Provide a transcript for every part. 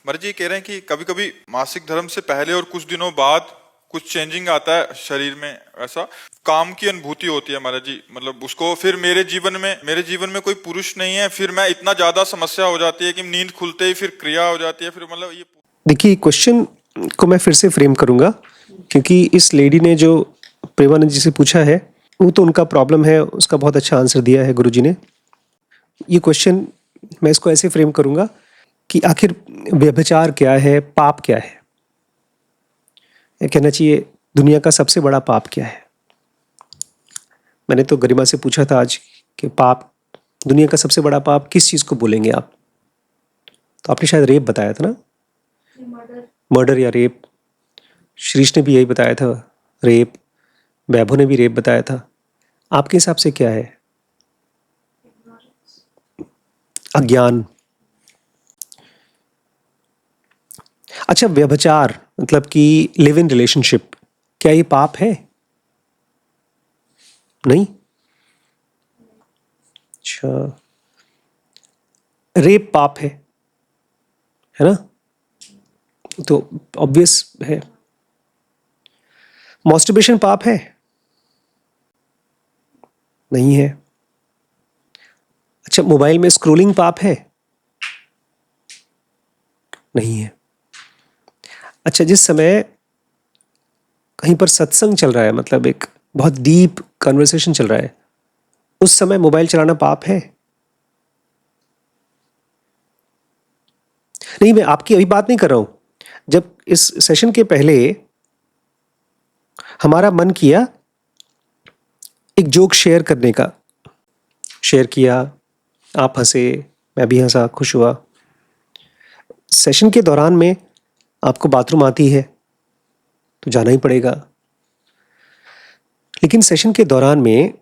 मर्जी कह रहे हैं कि कभी कभी मासिक धर्म से पहले और कुछ दिनों बाद कुछ चेंजिंग आता है शरीर में, ऐसा काम की अनुभूति होती है महाराज जी। मतलब उसको फिर मेरे जीवन में कोई पुरुष नहीं है, फिर मैं इतना ज्यादा समस्या हो जाती है कि नींद खुलते ही फिर क्रिया हो जाती है, फिर मतलब ये। देखिए, क्वेश्चन को मैं फिर से फ्रेम करूंगा, क्योंकि इस लेडी ने जो प्रेमानंद जी से पूछा है वो तो उनका प्रॉब्लम है, उसका बहुत अच्छा आंसर दिया है गुरुजी ने। ये क्वेश्चन मैं इसको ऐसे फ्रेम करूंगा कि आखिर व्यभिचार क्या है, पाप क्या है। ये कहना चाहिए दुनिया का सबसे बड़ा पाप क्या है। मैंने तो गरिमा से पूछा था आज कि पाप, दुनिया का सबसे बड़ा पाप किस चीज को बोलेंगे आप, तो आपने शायद रेप बताया था ना, मर्डर या रेप। श्रीश ने भी यही बताया था, रेप। वैभव ने भी रेप बताया था। आपके हिसाब से क्या है? अज्ञान। अच्छा, व्यभिचार मतलब कि लिव इन रिलेशनशिप, क्या ये पाप है? नहीं। अच्छा, रेप पाप है ना, तो ऑब्वियस है। मॉस्टरबेशन पाप है? नहीं है। अच्छा, मोबाइल में स्क्रोलिंग पाप है? नहीं है। अच्छा, जिस समय कहीं पर सत्संग चल रहा है, मतलब एक बहुत डीप कन्वर्सेशन चल रहा है, उस समय मोबाइल चलाना पाप है? नहीं, मैं आपकी अभी बात नहीं कर रहा हूं। जब इस सेशन के पहले हमारा मन किया एक जोक शेयर करने का, शेयर किया, आप हंसे, मैं भी हंसा, खुश हुआ। सेशन के दौरान में आपको बाथरूम आती है तो जाना ही पड़ेगा, लेकिन सेशन के दौरान में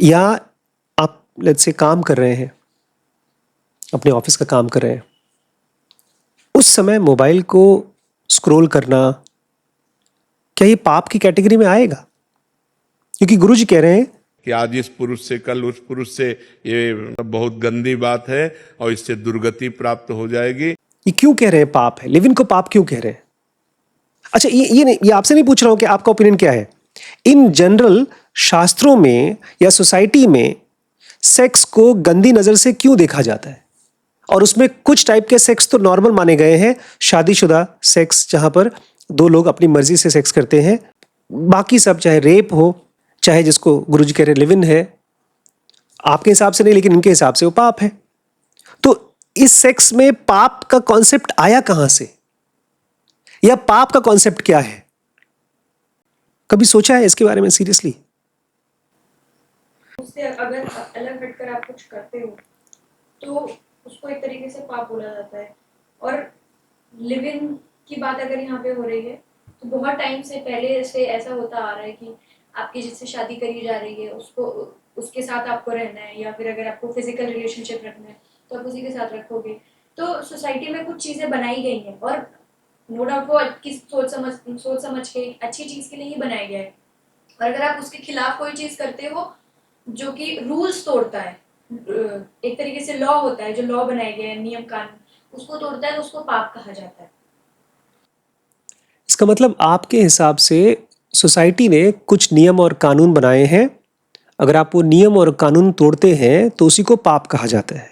या आप लेट्स से काम कर रहे हैं, अपने ऑफिस का काम कर रहे हैं, उस समय मोबाइल को स्क्रॉल करना, क्या ये पाप की कैटेगरी में आएगा? क्योंकि गुरुजी कह रहे हैं कि आज इस पुरुष से कल उस पुरुष से, ये बहुत गंदी बात है और इससे दुर्गति प्राप्त हो जाएगी। ये क्यों कह रहे हैं पाप है, लिव इन को पाप क्यों कह रहे हैं? अच्छा, ये नहीं, ये आपसे नहीं पूछ रहा हूं कि आपका ओपिनियन क्या है। इन जनरल शास्त्रों में या सोसाइटी में सेक्स को गंदी नजर से क्यों देखा जाता है? और उसमें कुछ टाइप के सेक्स तो नॉर्मल माने गए हैं, शादीशुदा सेक्स जहां पर दो लोग अपनी मर्जी से सेक्स करते हैं। बाकी सब, चाहे रेप हो, चाहे जिसको गुरुजी कह रहे लिव इन है, आपके हिसाब से नहीं लेकिन इनके हिसाब से वो पाप है। तो इस सेक्स में पाप का कॉन्सेप्ट आया कहां से, या पाप का कॉन्सेप्ट क्या है? कभी सोचा है इसके बारे में सीरियसली? उससे अगर अलग हटकर आप कुछ करते हो तो उसको एक तरीके से पाप बोला जाता है। और लिव इन की बात अगर यहाँ पे हो रही है तो बहुत टाइम से पहले से ऐसा होता आ रहा है कि आपकी जिससे शादी करी जा रही है उसको, उसके साथ आपको रहना है, या फिर अगर आपको फिजिकल रिलेशनशिप रखना है तो आप उसी के साथ रखोगे। तो सोसाइटी में कुछ चीजें बनाई गई हैं और नो डाउट वो किस सोच समझ के अच्छी चीज के लिए ही बनाया गया है। और अगर आप उसके खिलाफ कोई चीज करते हो जो कि रूल्स तोड़ता है, एक तरीके से लॉ होता है, जो लॉ बनाए गए हैं, नियम कानून, उसको तोड़ता है तो उसको पाप कहा जाता है। इसका मतलब आपके हिसाब से सोसाइटी ने कुछ नियम और कानून बनाए हैं, अगर आप वो नियम और कानून तोड़ते हैं तो उसी को पाप कहा जाता है,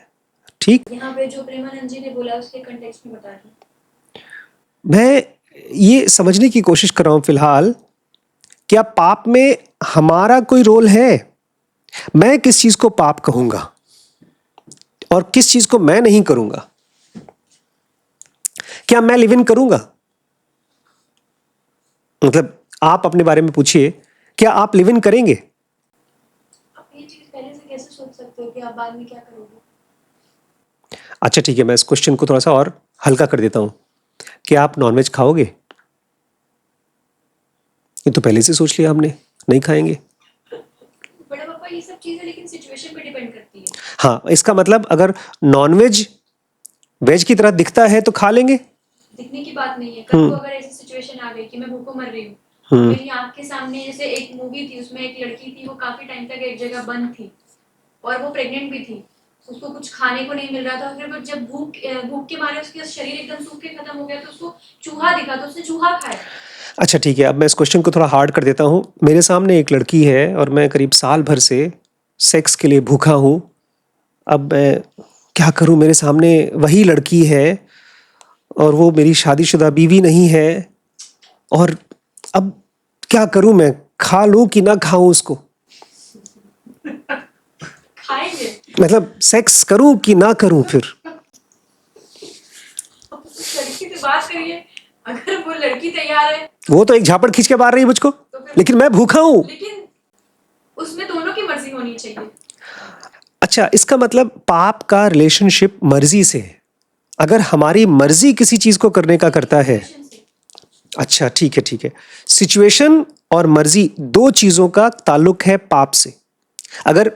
ठीक? यहाँ पे जो प्रेमानंद जी ने बोला उसके कंटेक्स्ट में बता रही। मैं ये समझने की कोशिश कर रहा हूं फिलहाल, क्या पाप में हमारा कोई रोल है? मैं किस चीज को पाप कहूंगा और किस चीज को मैं नहीं करूंगा? क्या मैं लिव इन करूंगा? मतलब आप अपने बारे में पूछिए, क्या आप लिव इन करेंगे? आप ये चीज पहले से कैसे सोच सकते हो कि आप बाद में क्या करोगे? अच्छा ठीक है, मैं इस क्वेश्चन को थोड़ा सा और हल्का कर देता हूं। क्या आप नॉनवेज खाओगे? ये तो पहले से सोच लिया हमने, नहीं खाएंगे। बड़े पापा ये सब चीजें लेकिन सिचुएशन पे डिपेंड करती है। हाँ, इसका मतलब अगर नॉनवेज वेज की तरह दिखता है तो खा लेंगे। दिखने की बात नहीं है, कल को अगर ऐसी सिचुएशन आ गई कि मैं भूखों मर रही हूँ, मेरी आंख के सामने जैसे एक मूवी थी, उसमें एक लड़की थी, वो काफी टाइम तक एक जगह बंद थी और वो प्रेग्नेंट भी थी, उसको कुछ खाने को नहीं मिल रहा था, फिर जब भूख के मारे उसका शरीर एकदम सूख के खत्म हो गया, तो उसको चूहा दिखा, तो उसने चूहा खाया। अच्छा ठीक है, अब मैं इस क्वेश्चन को थोड़ा हार्ड कर देता हूँ। मेरे सामने एक लड़की है और मैं करीब साल भर से सेक्स के लिए भूखा हूँ। अब मैं क्या करूँ, मेरे सामने वही लड़की है और वो मेरी शादीशुदा बीवी नहीं है, और अब क्या करूँ मैं, खा लूँ कि ना खाऊं उसको? खाएंगे। मतलब सेक्स करूँ कि ना करूँ फिर? उस लड़की से बात करिए, अगर वो लड़की तैयार है। वो तो एक झापड़ खींच के मार रही है मुझको, लेकिन मैं भूखा हूँ। लेकिन उसमें दोनों की मर्जी होनी चाहिए। अच्छा, इसका मतलब पाप का रिलेशनशिप मर्जी से है। अगर हमारी मर्जी किसी चीज को करने का करता है, अच्छा ठीक है ठीक है, सिचुएशन और मर्जी दो चीजों का ताल्लुक है पाप से। अगर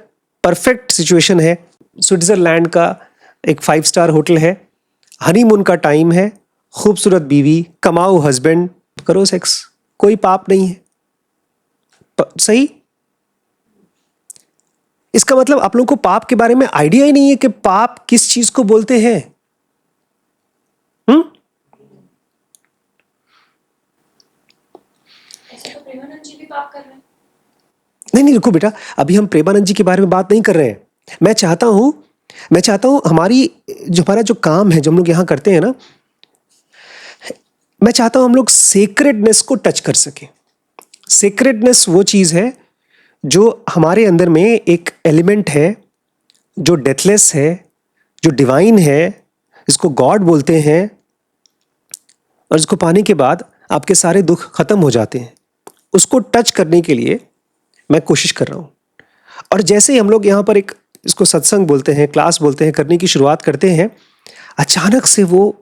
परफेक्ट सिचुएशन है, स्विट्जरलैंड का एक 5 स्टार होटल है, हनीमून का टाइम है, खूबसूरत बीवी, कमाऊ हस्बैंड, करो सेक्स, कोई पाप नहीं है। सही? इसका मतलब आप लोगों को पाप के बारे में आइडिया ही नहीं है कि पाप किस चीज को बोलते हैं। ऐसे तो प्रेमानंद जी भी पाप कर रहे हैं। नहीं नहीं, रुको बेटा, अभी हम प्रेमानंद जी के बारे में बात नहीं कर रहे हैं। मैं चाहता हूं हमारा जो काम है, जो हम लोग यहां करते हैं ना, मैं चाहता हूं हम लोग सेक्रेडनेस को टच कर सकें। सेक्रेडनेस वो चीज है जो हमारे अंदर में एक एलिमेंट है जो डेथलेस है, जो डिवाइन है, इसको गॉड बोलते हैं, और इसको पाने के बाद आपके सारे दुख खत्म हो जाते हैं। उसको टच करने के लिए मैं कोशिश कर रहा हूँ। और जैसे ही हम लोग यहाँ पर एक, इसको सत्संग बोलते हैं, क्लास बोलते हैं, करने की शुरुआत करते हैं, अचानक से वो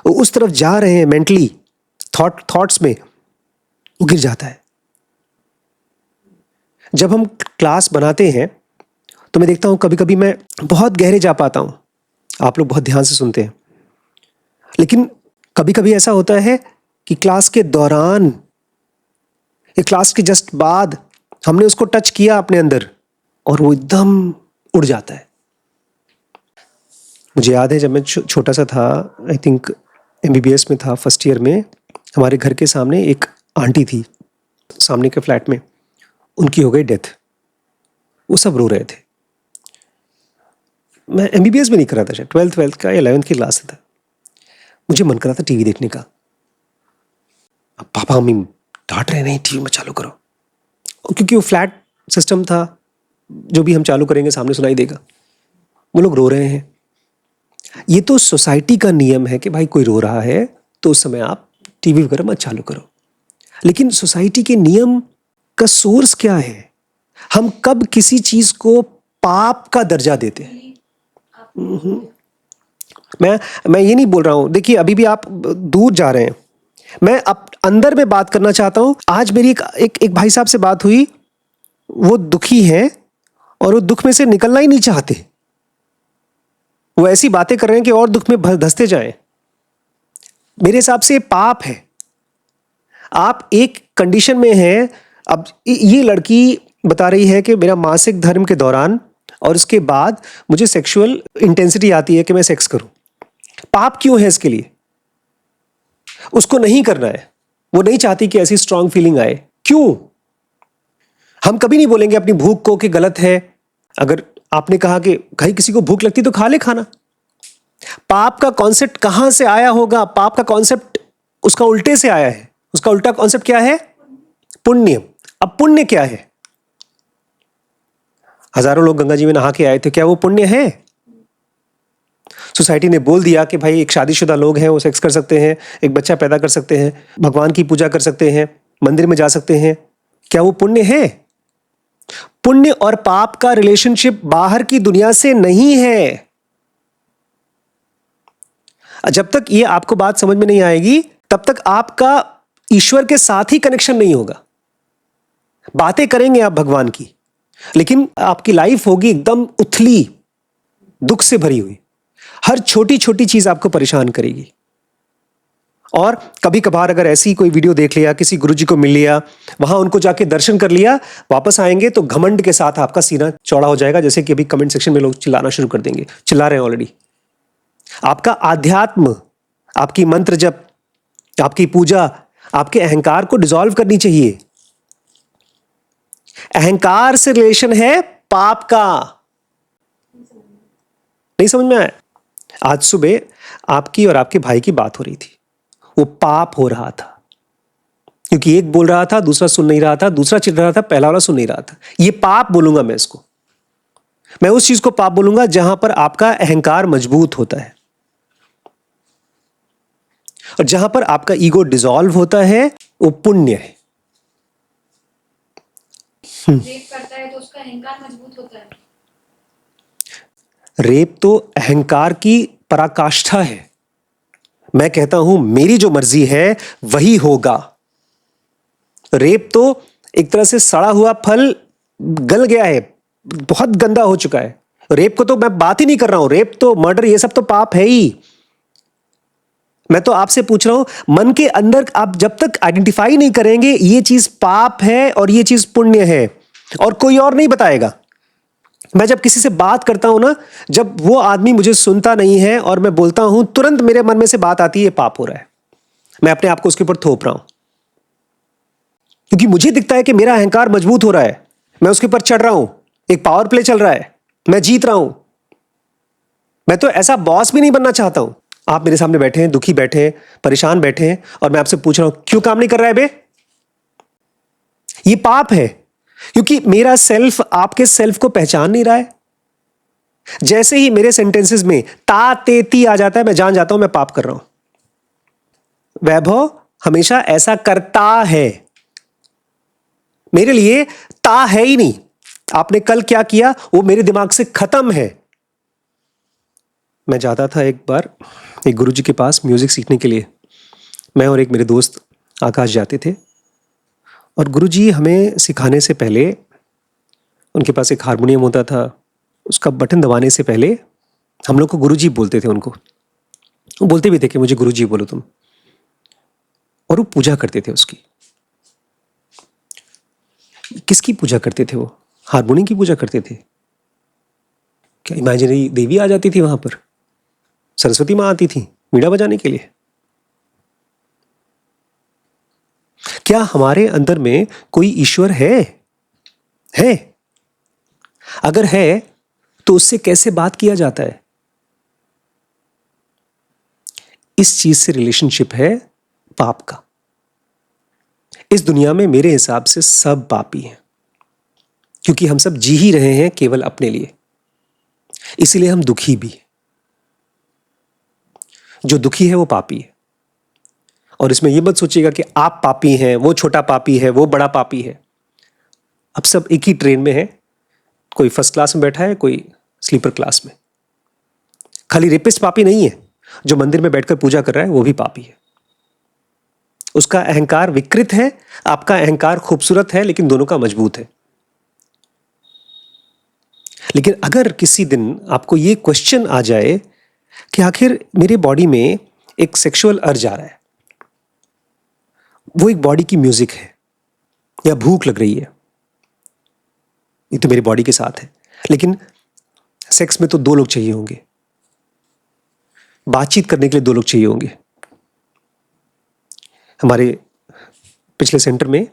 उस तरफ जा रहे हैं मेंटली, थॉट्स में, वो गिर जाता है। जब हम क्लास बनाते हैं तो मैं देखता हूँ कभी कभी मैं बहुत गहरे जा पाता हूँ, आप लोग बहुत ध्यान से सुनते हैं, लेकिन कभी कभी ऐसा होता है कि क्लास के दौरान या क्लास के जस्ट बाद हमने उसको टच किया अपने अंदर और वो एकदम उड़ जाता है। मुझे याद है जब मैं छोटा सा था, आई थिंक MBBS में था, फर्स्ट ईयर में, हमारे घर के सामने एक आंटी थी, सामने के फ्लैट में, उनकी हो गई डेथ। वो सब रो रहे थे। मैं MBBS में नहीं कर रहा था, शायद 12th का या 11th की क्लास था। मुझे मन कर रहा था टीवी देखने का। अब पापा मम्मी डांट रहे, नहीं टीवी मत चालू करो, क्योंकि वो फ्लैट सिस्टम था, जो भी हम चालू करेंगे सामने सुनाई देगा। वो लोग रो रहे हैं। ये तो सोसाइटी का नियम है कि भाई कोई रो रहा है तो उस समय आप टीवी वगैरह मत चालू करो। लेकिन सोसाइटी के नियम का सोर्स क्या है? हम कब किसी चीज को पाप का दर्जा देते हैं? मैं ये नहीं बोल रहा हूं, देखिए अभी भी आप दूर जा रहे हैं। मैं अब अंदर में बात करना चाहता हूं। आज मेरी एक भाई साहब से बात हुई, वो दुखी हैं और वो दुख में से निकलना ही नहीं चाहते। वो ऐसी बातें कर रहे हैं कि और दुख में धंसते जाएं। मेरे हिसाब से पाप है। आप एक कंडीशन में हैं। अब ये लड़की बता रही है कि मेरा मासिक धर्म के दौरान और उसके बाद मुझे सेक्सुअल इंटेंसिटी आती है कि मैं सेक्स करूं। पाप क्यों है इसके लिए? उसको नहीं करना है, वो नहीं चाहती कि ऐसी स्ट्रांग फीलिंग आए। क्यों? हम कभी नहीं बोलेंगे अपनी भूख को कि गलत है। अगर आपने कहा कि भाई किसी को भूख लगती तो खा ले खाना। पाप का कॉन्सेप्ट कहां से आया होगा? पाप का कॉन्सेप्ट उसका उल्टे से आया है। उसका उल्टा कॉन्सेप्ट क्या है? पुण्य। अब पुण्य क्या है? हजारों लोग गंगा जी में नहा के आए थे, क्या वो पुण्य है? सोसाइटी ने बोल दिया कि भाई एक शादीशुदा लोग हैं वो सेक्स कर सकते हैं, एक बच्चा पैदा कर सकते हैं, भगवान की पूजा कर सकते हैं, मंदिर में जा सकते हैं। क्या वो पुण्य है? पुण्य और पाप का रिलेशनशिप बाहर की दुनिया से नहीं है। जब तक ये आपको बात समझ में नहीं आएगी तब तक आपका ईश्वर के साथ ही कनेक्शन नहीं होगा। बातें करेंगे आप भगवान की, लेकिन आपकी लाइफ होगी एकदम उथली, दुख से भरी हुई। हर छोटी छोटी चीज आपको परेशान करेगी। और कभी कभार अगर ऐसी कोई वीडियो देख लिया, किसी गुरुजी को मिल लिया, वहां उनको जाके दर्शन कर लिया, वापस आएंगे तो घमंड के साथ आपका सीना चौड़ा हो जाएगा, जैसे कि अभी कमेंट सेक्शन में लोग चिल्लाना शुरू कर देंगे, चिल्ला रहे हैं ऑलरेडी। आपका आध्यात्म, आपकी मंत्र जप, आपकी पूजा आपके अहंकार को डिसॉल्व करनी चाहिए। अहंकार से रिलेशन है पाप का। नहीं समझ में आया? आज सुबह आपकी और आपके भाई की बात हो रही थी, वो पाप हो रहा था क्योंकि एक बोल रहा था, दूसरा सुन नहीं रहा था, दूसरा चिल्ला रहा था, पहला वाला सुन नहीं रहा था। ये पाप बोलूंगा मैं इसको। मैं उस चीज को पाप बोलूंगा जहां पर आपका अहंकार मजबूत होता है और जहां पर आपका ईगो डिसॉल्व होता है, वो पुण्य है। रेप करता है तो उसका अहंकार मजबूत होता है। रेप तो अहंकार की पराकाष्ठा है। मैं कहता हूं मेरी जो मर्जी है वही होगा। रेप तो एक तरह से सड़ा हुआ फल गल गया है, बहुत गंदा हो चुका है। रेप को तो मैं बात ही नहीं कर रहा हूं। रेप तो, मर्डर, ये सब तो पाप है ही। मैं तो आपसे पूछ रहा हूं, मन के अंदर आप जब तक आइडेंटिफाई नहीं करेंगे ये चीज पाप है और ये चीज पुण्य है, और कोई और नहीं बताएगा। मैं जब किसी से बात करता हूं ना, जब वो आदमी मुझे सुनता नहीं है और मैं बोलता हूं, तुरंत मेरे मन में से बात आती है, ये पाप हो रहा है। मैं अपने आप को उसके ऊपर थोप रहा हूं क्योंकि मुझे दिखता है कि मेरा अहंकार मजबूत हो रहा है, मैं उसके ऊपर चढ़ रहा हूं, एक पावर प्ले चल रहा है, मैं जीत रहा हूं। मैं तो ऐसा बॉस भी नहीं बनना चाहता हूं। आप मेरे सामने बैठे हैं, दुखी बैठे हैं, परेशान बैठे हैं, और मैं आपसे पूछ रहा हूं क्यों काम नहीं कर रहा है बे? ये पाप है क्योंकि मेरा सेल्फ आपके सेल्फ को पहचान नहीं रहा है। जैसे ही मेरे सेंटेंसेस में ता ते ती आ जाता है, मैं जान जाता हूं मैं पाप कर रहा हूं। वैभव हमेशा ऐसा करता है, मेरे लिए ता है ही नहीं। आपने कल क्या किया वो मेरे दिमाग से खत्म है। मैं जाता था एक बार एक गुरुजी के पास म्यूजिक सीखने के लिए। मैं और एक मेरे दोस्त आकाश जाते थे, और गुरुजी हमें सिखाने से पहले उनके पास एक हारमोनियम होता था, उसका बटन दबाने से पहले हम लोग को गुरुजी बोलते थे उनको। वो बोलते भी थे कि मुझे गुरुजी बोलो तुम, और वो पूजा करते थे उसकी। किसकी पूजा करते थे वो? हारमोनियम की पूजा करते थे। क्या इमेजिनरी देवी आ जाती थी वहां पर? सरस्वती माँ आती थी वीणा बजाने के लिए? क्या हमारे अंदर में कोई ईश्वर है? अगर है तो उससे कैसे बात किया जाता है? इस चीज से रिलेशनशिप है पाप का। इस दुनिया में मेरे हिसाब से सब पापी हैं, क्योंकि हम सब जी ही रहे हैं केवल अपने लिए, इसीलिए हम दुखी भी हैं। जो दुखी है वो पापी है। और इसमें यह मत सोचिएगा कि आप पापी हैं, वो छोटा पापी है, वो बड़ा पापी है। अब सब एक ही ट्रेन में है, कोई फर्स्ट क्लास में बैठा है, कोई स्लीपर क्लास में। खाली रेपिस्ट पापी नहीं है, जो मंदिर में बैठकर पूजा कर रहा है वो भी पापी है। उसका अहंकार विकृत है, आपका अहंकार खूबसूरत है, लेकिन दोनों का मजबूत है। लेकिन अगर किसी दिन आपको ये क्वेश्चन आ जाए कि आखिर मेरे बॉडी में एक सेक्सुअल अर्ज आ रहा है, वो एक बॉडी की म्यूजिक है, या भूख लग रही है, ये तो मेरी बॉडी के साथ है, लेकिन सेक्स में तो दो लोग चाहिए होंगे, बातचीत करने के लिए दो लोग चाहिए होंगे। हमारे पिछले सेंटर में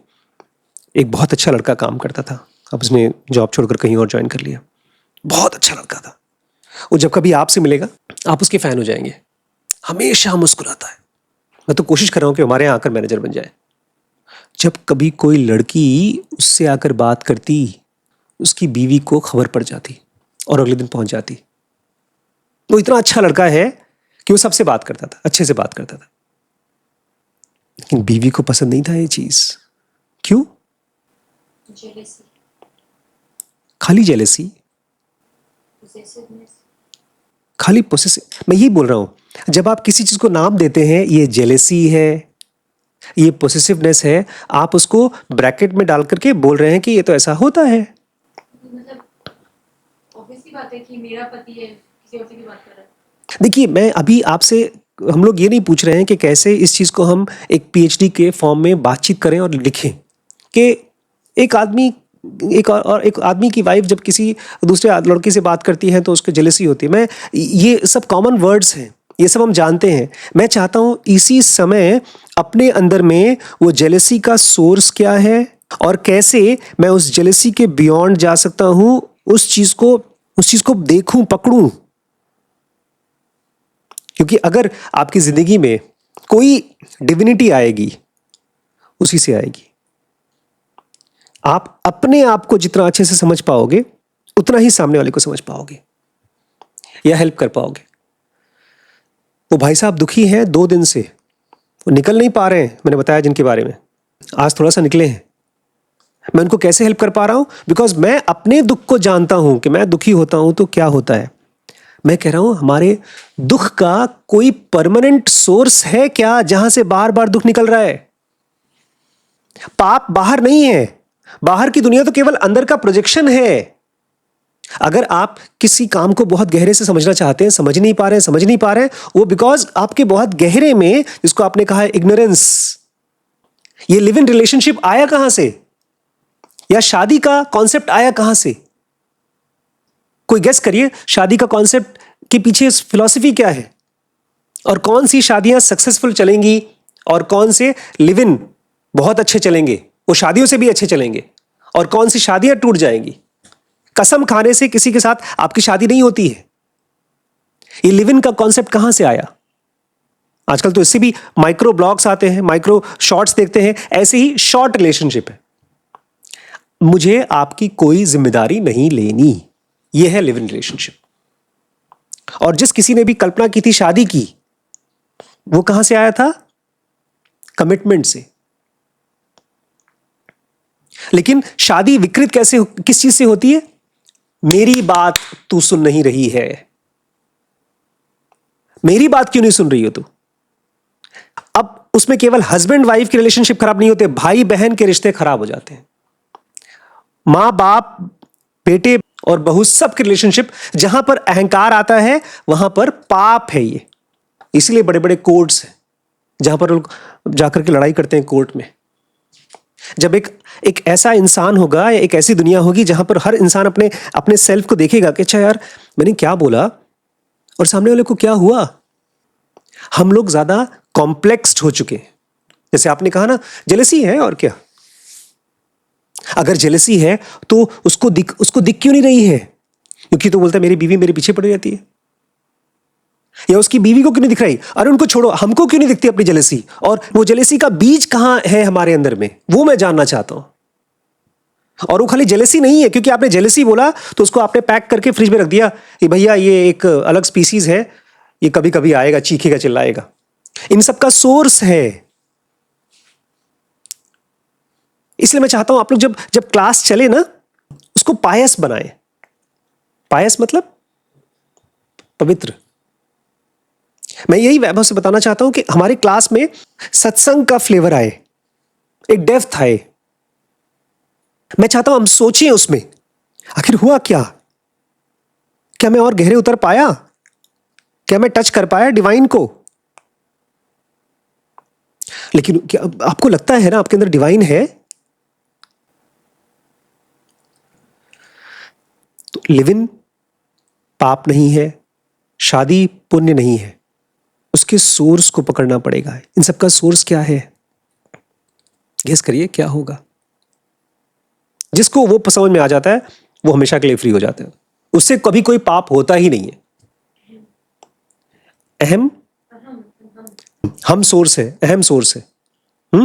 एक बहुत अच्छा लड़का काम करता था, अब उसने जॉब छोड़कर कहीं और ज्वाइन कर लिया। बहुत अच्छा लड़का था। वो जब कभी आपसे मिलेगा आप उसके फैन हो जाएंगे, हमेशा मुस्कुराता है। मैं तो कोशिश कर रहा हूं कि हमारे यहाँ आकर मैनेजर बन जाए। जब कभी कोई लड़की उससे आकर बात करती, उसकी बीवी को खबर पड़ जाती और अगले दिन पहुंच जाती। वो इतना अच्छा लड़का है कि वो सबसे बात करता था, अच्छे से बात करता था, लेकिन बीवी को पसंद नहीं था ये चीज। क्यों? जेलेसी, खाली जेलेसी, पोसेसिवनेस। खाली पोसेसिव। मैं यही बोल रहा हूं, जब आप किसी चीज को नाम देते हैं, ये जेलेसी है, ये पोसेसिवनेस है, आप उसको ब्रैकेट में डाल करके बोल रहे हैं कि ये तो ऐसा होता है। मतलब ऑब्वियसली बात है कि मेरा पति है, किसी और से भी बात कर रहा है। देखिए, मैं अभी आपसे हम लोग ये नहीं पूछ रहे हैं कि कैसे इस चीज़ को हम एक पीएचडी के फॉर्म में बातचीत करें और लिखें कि एक आदमी एक आदमी की वाइफ जब किसी दूसरे लड़के से बात करती है तो उसको जेलसी होती है। मैं ये सब कॉमन वर्ड्स हैं, ये सब हम जानते हैं। मैं चाहता हूँ इसी समय अपने अंदर में वो जेलसी का सोर्स क्या है और कैसे मैं उस जेलसी के बियॉन्ड जा सकता हूँ, उस चीज़ को देखूं, पकड़ूं। क्योंकि अगर आपकी जिंदगी में कोई डिविनिटी आएगी, उसी से आएगी। आप अपने आप को जितना अच्छे से समझ पाओगे उतना ही सामने वाले को समझ पाओगे या हेल्प कर पाओगे। वो भाई साहब दुखी हैं 2 दिन से, वो निकल नहीं पा रहे हैं, मैंने बताया जिनके बारे में, आज थोड़ा सा निकले हैं। मैं उनको कैसे हेल्प कर पा रहा हूं? बिकॉज मैं अपने दुख को जानता हूं कि मैं दुखी होता हूं तो क्या होता है। मैं कह रहा हूं हमारे दुख का कोई परमानेंट सोर्स है क्या जहां से बार बार दुख निकल रहा है? पाप बाहर नहीं है, बाहर की दुनिया तो केवल अंदर का प्रोजेक्शन है। अगर आप किसी काम को बहुत गहरे से समझना चाहते हैं, समझ नहीं पा रहे हैं, वो बिकॉज आपके बहुत गहरे में, जिसको आपने कहा है इग्नोरेंस। ये लिव इन रिलेशनशिप आया कहां से, या शादी का कॉन्सेप्ट आया कहां से? कोई गेस करिए, शादी का कॉन्सेप्ट के पीछे फिलॉसफी क्या है, और कौन सी शादियां सक्सेसफुल चलेंगी और कौन से लिव इन बहुत अच्छे चलेंगे, वो शादियों से भी अच्छे चलेंगे, और कौन सी शादियां टूट जाएंगी। कसम खाने से किसी के साथ आपकी शादी नहीं होती है। ये लिव इन का कॉन्सेप्ट कहां से आया? आजकल तो इससे भी माइक्रो ब्लॉग्स आते हैं, माइक्रो शॉर्ट्स देखते हैं, ऐसे ही शॉर्ट रिलेशनशिप है। मुझे आपकी कोई जिम्मेदारी नहीं लेनी, यह है लिव इन रिलेशनशिप। और जिस किसी ने भी कल्पना की थी शादी की, वो कहां से आया था? कमिटमेंट से। लेकिन शादी विकृत किस चीज से होती है? मेरी बात तू सुन नहीं रही है। मेरी बात क्यों नहीं सुन रही हो तू? अब उसमें केवल हस्बैंड वाइफ के रिलेशनशिप खराब नहीं होते, भाई बहन के रिश्ते खराब हो जाते हैं। मां बाप, बेटे और बहू, सब के रिलेशनशिप, जहां पर अहंकार आता है वहां पर पाप है ये। इसलिए बड़े बड़े कोर्ट्स हैं जहां पर लोग जाकर के लड़ाई करते हैं कोर्ट में। जब एक ऐसा इंसान होगा या एक ऐसी दुनिया होगी जहां पर हर इंसान अपने अपने सेल्फ को देखेगा कि अच्छा यार मैंने क्या बोला और सामने वाले को क्या हुआ। हम लोग ज्यादा कॉम्प्लेक्स्ड हो चुके हैं। जैसे आपने कहा ना, जेलसी है, और क्या। अगर जेलसी है तो उसको दिख क्यों नहीं रही है? क्योंकि तो बोलता है मेरी बीवी मेरे पीछे पड़ी रहती है, या उसकी बीवी को क्यों नहीं दिख रही? अरे उनको छोड़ो, हमको क्यों नहीं दिखती अपनी जेलसी? और वो जेलसी का बीज कहां है हमारे अंदर में, वो मैं जानना चाहता हूं। और वो खाली जेलसी नहीं है, क्योंकि आपने जेलसी बोला तो उसको आपने पैक करके फ्रिज में रख दिया कि भैया ये एक अलग स्पीसीज है, ये कभी कभी आएगा, चीखेगा, चिल्लाएगा। इन सब का सोर्स है। इसलिए मैं चाहता हूं आप लोग जब क्लास चले ना, उसको पायस बनाएं। पायस मतलब पवित्र। मैं यही वैभव से बताना चाहता हूं कि हमारी क्लास में सत्संग का फ्लेवर आए, एक डेप्थ आए। मैं चाहता हूं हम सोचें उसमें, आखिर हुआ क्या? क्या मैं और गहरे उतर पाया? क्या मैं टच कर पाया डिवाइन को? लेकिन क्या आपको लगता है ना आपके अंदर डिवाइन है? तो लिव इन पाप नहीं है, शादी पुण्य नहीं है, उसके सोर्स को पकड़ना पड़ेगा। इन सब का सोर्स क्या है? गेस करिए क्या होगा? जिसको वो समझ में आ जाता है वो हमेशा के लिए फ्री हो जाता है, उससे कभी कोई पाप होता ही नहीं है। अहम हम सोर्स है, अहम सोर्स है। हम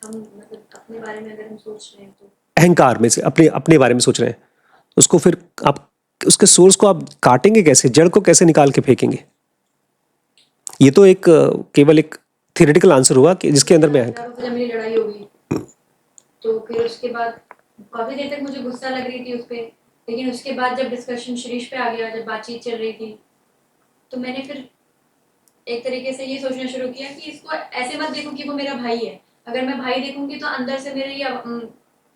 मतलब अपने बारे में अगर हम सोच रहे हैं तो अहंकार में से अपने बारे में सोच रहे हैं, उसको फिर आप उसके सोर्स को आप काटेंगे कैसे? जड़ को कैसे निकाल के फेंकेंगे? ये तो एक केवल एक थियोरेटिकल आंसर हुआ कि जिसके अंदर में अहंकार। जब मेरी लड़ाई हो गई तो फिर उसके बाद काफी देर तक मुझे गुस्सा लग रही थी उस पर, लेकिन उसके बाद जब डिस्कशन शिरीष पे आ गया, जब बातचीत चल रही थी, तो मैंने फिर एक तरीके से ये सोचना शुरू किया कि इसको ऐसे मत देखूं कि वो मेरा भाई है। अगर मैं भाई देखूंगी तो अंदर से मेरे ये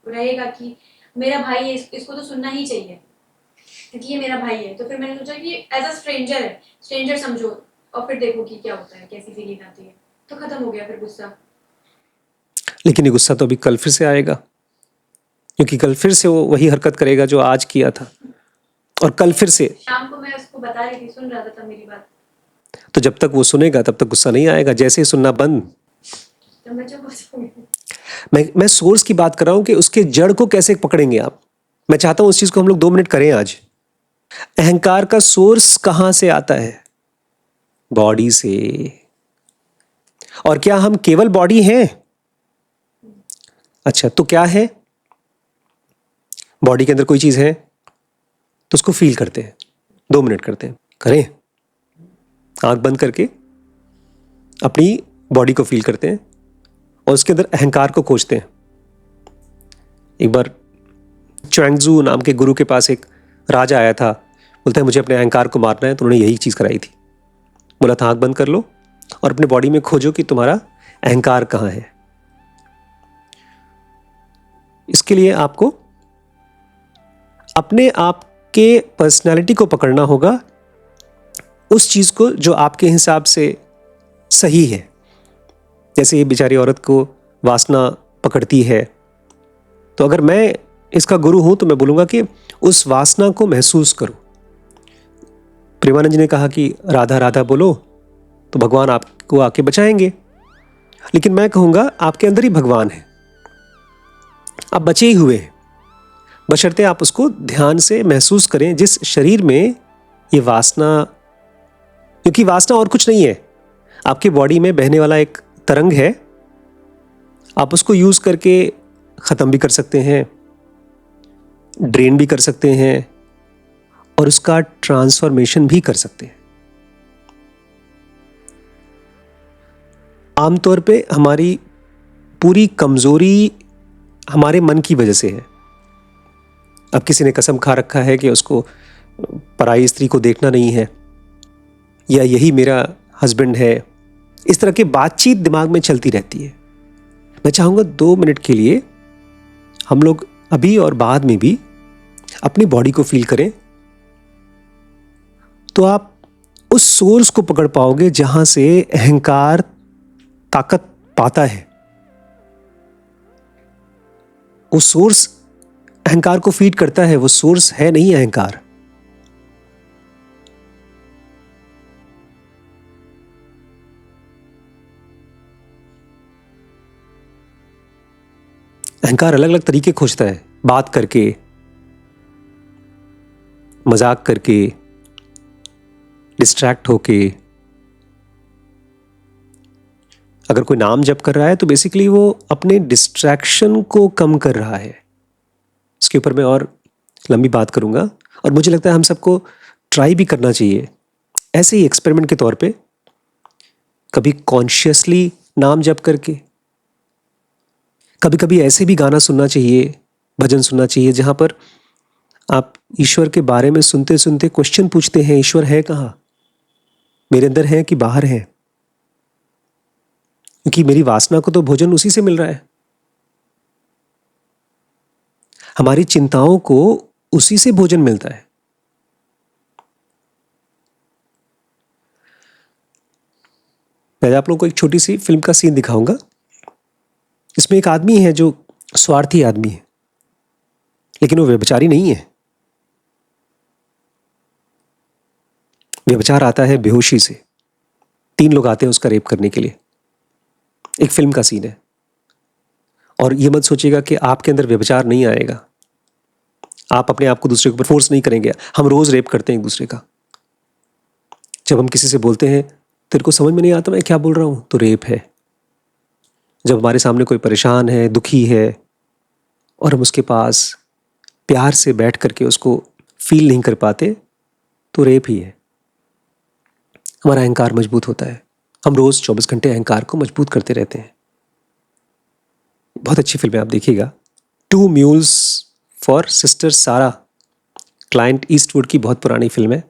रहेगा कि मेरा भाई है, इसको तो सुनना ही चाहिए क्योंकि ये मेरा भाई है। तो फिर मैंने सोचा कि एज अ स्ट्रेंजर है, स्ट्रेंजर समझो, और फिर देखो कि क्या होता है, कैसी फीलिंग आती है। तो खत्म हो गया फिर गुस्सा। लेकिन ये गुस्सा तो अभी कल फिर से आएगा, क्योंकि कल फिर से वो वही हरकत करेगा जो आज किया था, और कल फिर से। शाम को मैं उसको बता रही थी, सुन रहा था मेरी बात, तो जब तक वो सुनेगा तब तक गुस्सा नहीं आएगा। जैसे ही सुनना बंद, तो मैं चुप हो जाऊंगी। मैं सोर्स की बात कर रहा हूं कि उसके जड़ को कैसे पकड़ेंगे आप। मैं चाहता हूं उस चीज को हम लोग 2 मिनट करें आज। अहंकार का सोर्स कहां से आता है? बॉडी से। और क्या हम केवल बॉडी हैं? अच्छा, तो क्या है? बॉडी के अंदर कोई चीज है तो उसको फील करते हैं। 2 मिनट करते हैं, करें। आंख बंद करके अपनी बॉडी को फील करते हैं और उसके अंदर अहंकार को खोजते हैं। एक बार चुआंगजू नाम के गुरु के पास एक राजा आया था, बोलता है मुझे अपने अहंकार को मारना है। तो उन्होंने यही चीज कराई थी, बोला था आंख बंद कर लो और अपने बॉडी में खोजो कि तुम्हारा अहंकार कहां है। इसके लिए आपको अपने आप के पर्सनालिटी को पकड़ना होगा, उस चीज को जो आपके हिसाब से सही है। जैसे ये बेचारी औरत को वासना पकड़ती है, तो अगर मैं इसका गुरु हूं तो मैं बोलूंगा कि उस वासना को महसूस करो। प्रेमानंद जी ने कहा कि राधा राधा बोलो तो भगवान आपको आके बचाएंगे, लेकिन मैं कहूंगा आपके अंदर ही भगवान है, आप बचे ही हुए हैं, बशर्ते आप उसको ध्यान से महसूस करें। जिस शरीर में ये वासना, क्योंकि वासना और कुछ नहीं है, आपकी बॉडी में बहने वाला एक तरंग है, आप उसको यूज करके खत्म भी कर सकते हैं, ड्रेन भी कर सकते हैं और उसका ट्रांसफॉर्मेशन भी कर सकते हैं। आमतौर पे हमारी पूरी कमजोरी हमारे मन की वजह से है। अब किसी ने कसम खा रखा है कि उसको पराई स्त्री को देखना नहीं है, या यही मेरा हस्बैंड है, इस तरह की बातचीत दिमाग में चलती रहती है। मैं चाहूंगा 2 मिनट के लिए हम लोग अभी और बाद में भी अपनी बॉडी को फील करें, तो आप उस सोर्स को पकड़ पाओगे जहां से अहंकार ताकत पाता है। वो सोर्स अहंकार को फीड करता है, वो सोर्स है नहीं अहंकार। अहंकार अलग अलग तरीके खोजता है, बात करके, मजाक करके, डिस्ट्रैक्ट होके। अगर कोई नाम जप कर रहा है तो बेसिकली वो अपने डिस्ट्रैक्शन को कम कर रहा है। इसके ऊपर मैं और लंबी बात करूंगा, और मुझे लगता है हम सबको ट्राई भी करना चाहिए ऐसे ही एक्सपेरिमेंट के तौर पे, कभी कॉन्शियसली नाम जप करके, कभी कभी ऐसे भी गाना सुनना चाहिए, भजन सुनना चाहिए, जहां पर आप ईश्वर के बारे में सुनते सुनते क्वेश्चन पूछते हैं, ईश्वर है कहाँ, मेरे अंदर है कि बाहर है? क्योंकि मेरी वासना को तो भोजन उसी से मिल रहा है, हमारी चिंताओं को उसी से भोजन मिलता है। मैं आप लोगों को एक छोटी सी फिल्म का सीन दिखाऊंगा। इसमें एक आदमी है जो स्वार्थी आदमी है, लेकिन वो व्यभिचारी नहीं है। व्यभिचार आता है बेहोशी से। 3 लोग आते हैं उसका रेप करने के लिए। एक फिल्म का सीन है, और ये मत सोचिएगा कि आपके अंदर व्यभिचार नहीं आएगा, आप अपने आप को दूसरे के ऊपर फोर्स नहीं करेंगे। हम रोज रेप करते हैं एक दूसरे का। जब हम किसी से बोलते हैं तेरे को समझ में नहीं आता मैं क्या बोल रहा हूं, तो रेप है। जब हमारे सामने कोई परेशान है, दुखी है, और हम उसके पास प्यार से बैठ करके उसको फील नहीं कर पाते, तो रेप ही है। हमारा अहंकार मजबूत होता है। हम रोज 24 घंटे अहंकार को मजबूत करते रहते हैं। बहुत अच्छी फिल्म है, आप देखिएगा। 2 म्यूल्स फॉर सिस्टर सारा, क्लाइंट ईस्टवुड की बहुत पुरानी फिल्म है।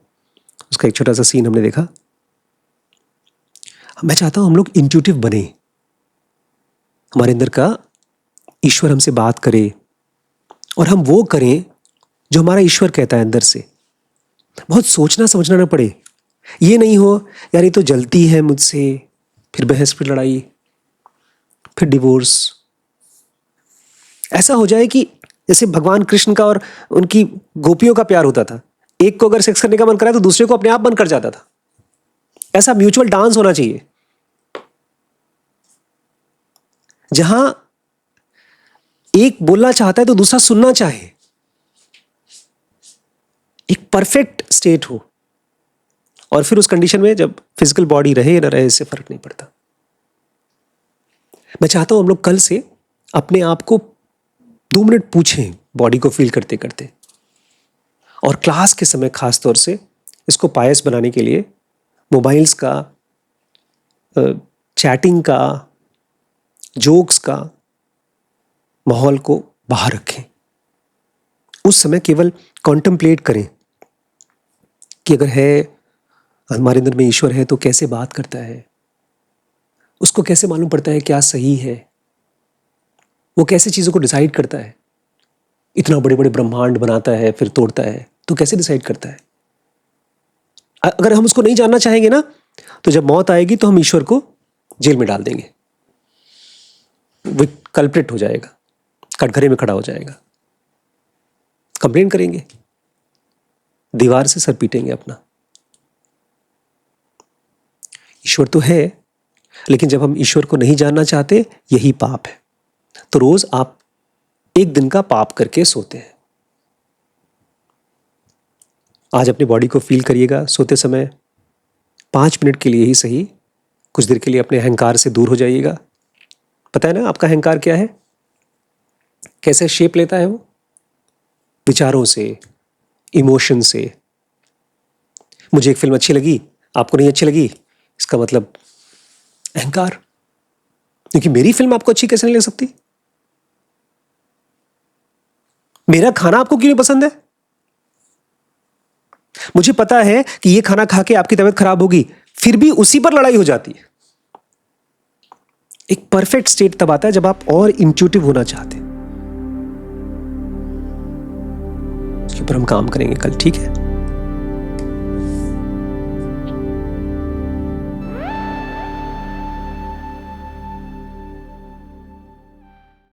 उसका एक छोटा सा सीन हमने देखा। मैं चाहता हूं हम लोग इंट्यूटिव बने, हमारे अंदर का ईश्वर हमसे बात करे और हम वो करें जो हमारा ईश्वर कहता है अंदर से। बहुत सोचना समझना ना पड़े, ये नहीं हो यार ये तो जलती है मुझसे, फिर बहस, फिर लड़ाई, फिर डिवोर्स। ऐसा हो जाए कि जैसे भगवान कृष्ण का और उनकी गोपियों का प्यार होता था, एक को अगर सेक्स करने का मन करा तो दूसरे को अपने आप मन कर जाता था। ऐसा म्यूचुअल डांस होना चाहिए जहां एक बोलना चाहता है तो दूसरा सुनना चाहे, एक परफेक्ट स्टेट हो। और फिर उस कंडीशन में जब फिजिकल बॉडी रहे ना रहे इससे फर्क नहीं पड़ता। मैं चाहता हूं हम लोग कल से अपने आप को 2 मिनट पूछें बॉडी को फील करते करते, और क्लास के समय खास तौर से इसको पायस बनाने के लिए मोबाइल्स का, चैटिंग का, जोक्स का माहौल को बाहर रखें। उस समय केवल कॉन्टेम्पलेट करें कि अगर है हमारे अंदर में ईश्वर है तो कैसे बात करता है, उसको कैसे मालूम पड़ता है क्या सही है, वो कैसे चीज़ों को डिसाइड करता है, इतना बड़े बड़े ब्रह्मांड बनाता है फिर तोड़ता है तो कैसे डिसाइड करता है। अगर हम उसको नहीं जानना चाहेंगे ना तो जब मौत आएगी तो हम ईश्वर को जेल में डाल देंगे, वो कल्प्रिट हो जाएगा, कटघरे में खड़ा हो जाएगा, कंप्लेन करेंगे, दीवार से सर पीटेंगे अपना। ईश्वर तो है, लेकिन जब हम ईश्वर को नहीं जानना चाहते यही पाप है। तो रोज आप 1 दिन का पाप करके सोते हैं। आज अपनी बॉडी को फील करिएगा सोते समय, 5 मिनट के लिए ही सही, कुछ देर के लिए अपने अहंकार से दूर हो जाइएगा। पता है ना आपका अहंकार क्या है, कैसे शेप लेता है वो? विचारों से, इमोशन से। मुझे एक फिल्म अच्छी लगी, आपको नहीं अच्छी लगी, इसका मतलब अहंकार। क्योंकि मेरी फिल्म आपको अच्छी कैसे नहीं लग सकती? मेरा खाना आपको क्यों नहीं पसंद है? मुझे पता है कि ये खाना खा के आपकी तबीयत खराब होगी, फिर भी उसी पर लड़ाई हो जाती है। एक परफेक्ट स्टेट तब आता है जब आप और इंट्यूटिव होना चाहते हैं। इसके ऊपर हम काम करेंगे कल, ठीक है?